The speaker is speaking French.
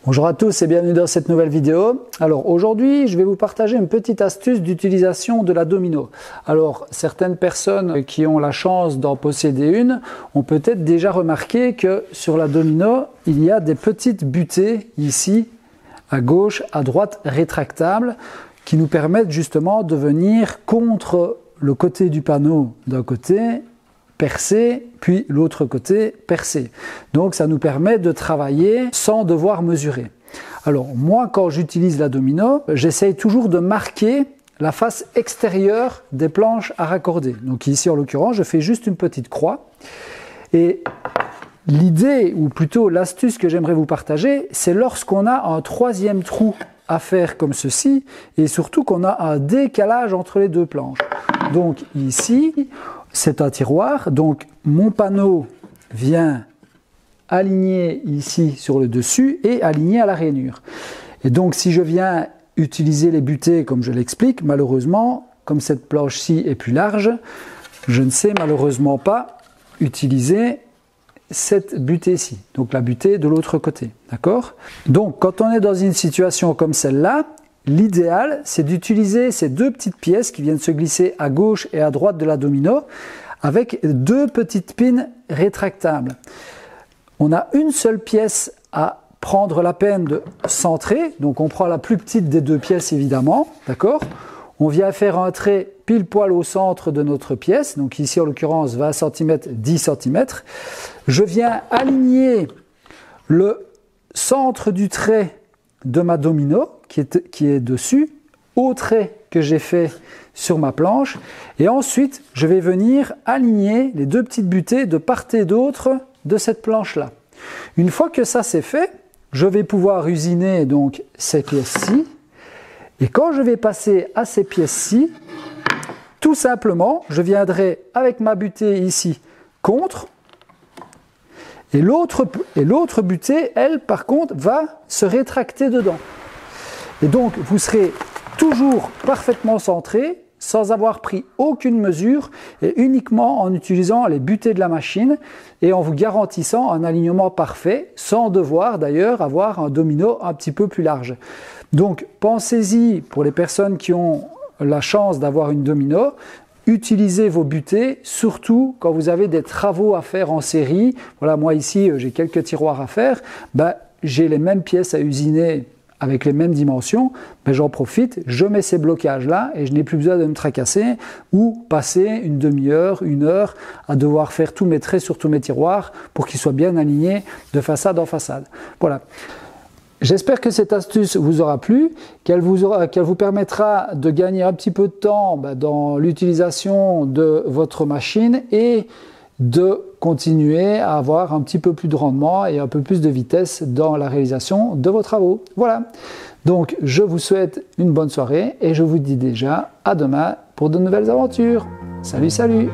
Bonjour à tous et bienvenue dans cette nouvelle vidéo. Alors aujourd'hui, je vais vous partager une petite astuce d'utilisation de la domino. Alors certaines personnes qui ont la chance d'en posséder une ont peut-être déjà remarqué que sur la domino, il y a des petites butées ici, à gauche, à droite, rétractables, qui nous permettent justement de venir contre le côté du panneau d'un côté, percé, puis l'autre côté percé. Donc ça nous permet de travailler sans devoir mesurer. Alors moi, quand j'utilise la domino, j'essaye toujours de marquer la face extérieure des planches à raccorder. Donc ici en l'occurrence, je fais juste une petite croix. Et l'idée, ou plutôt l'astuce que j'aimerais vous partager, c'est lorsqu'on a un troisième trou à faire comme ceci, et surtout qu'on a un décalage entre les deux planches. Donc ici, c'est un tiroir, donc mon panneau vient aligné ici sur le dessus et aligné à la rainure. Et donc si je viens utiliser les butées comme je l'explique, malheureusement, comme cette planche-ci est plus large, je ne sais malheureusement pas utiliser cette butée-ci, donc la butée de l'autre côté, d'accord? Donc quand on est dans une situation comme celle-là, l'idéal, c'est d'utiliser ces deux petites pièces qui viennent se glisser à gauche et à droite de la domino avec deux petites pins rétractables. On a une seule pièce à prendre la peine de centrer, donc on prend la plus petite des deux pièces évidemment, d'accord? On vient faire un trait pile poil au centre de notre pièce, donc ici en l'occurrence 20 cm, 10 cm. Je viens aligner le centre du trait de ma domino qui est dessus au trait que j'ai fait sur ma planche, et ensuite je vais venir aligner les deux petites butées de part et d'autre de cette planche là. Une fois que ça c'est fait, je vais pouvoir usiner donc ces pièces-ci, et quand je vais passer à ces pièces-ci, tout simplement je viendrai avec ma butée ici contre, et l'autre butée, elle, par contre, va se rétracter dedans. Et donc, vous serez toujours parfaitement centré, sans avoir pris aucune mesure, et uniquement en utilisant les butées de la machine, et en vous garantissant un alignement parfait, sans devoir d'ailleurs avoir un domino un petit peu plus large. Donc, pensez-y pour les personnes qui ont la chance d'avoir une domino. Utilisez vos butées, surtout quand vous avez des travaux à faire en série. Voilà, moi ici, j'ai quelques tiroirs à faire. J'ai les mêmes pièces à usiner avec les mêmes dimensions. J'en profite, je mets ces blocages-là et je n'ai plus besoin de me tracasser ou passer une demi-heure, une heure à devoir faire tous mes traits sur tous mes tiroirs pour qu'ils soient bien alignés de façade en façade. Voilà. J'espère que cette astuce vous aura plu, qu'elle vous permettra de gagner un petit peu de temps dans l'utilisation de votre machine et de continuer à avoir un petit peu plus de rendement et un peu plus de vitesse dans la réalisation de vos travaux. Voilà, donc je vous souhaite une bonne soirée et je vous dis déjà à demain pour de nouvelles aventures. Salut, salut!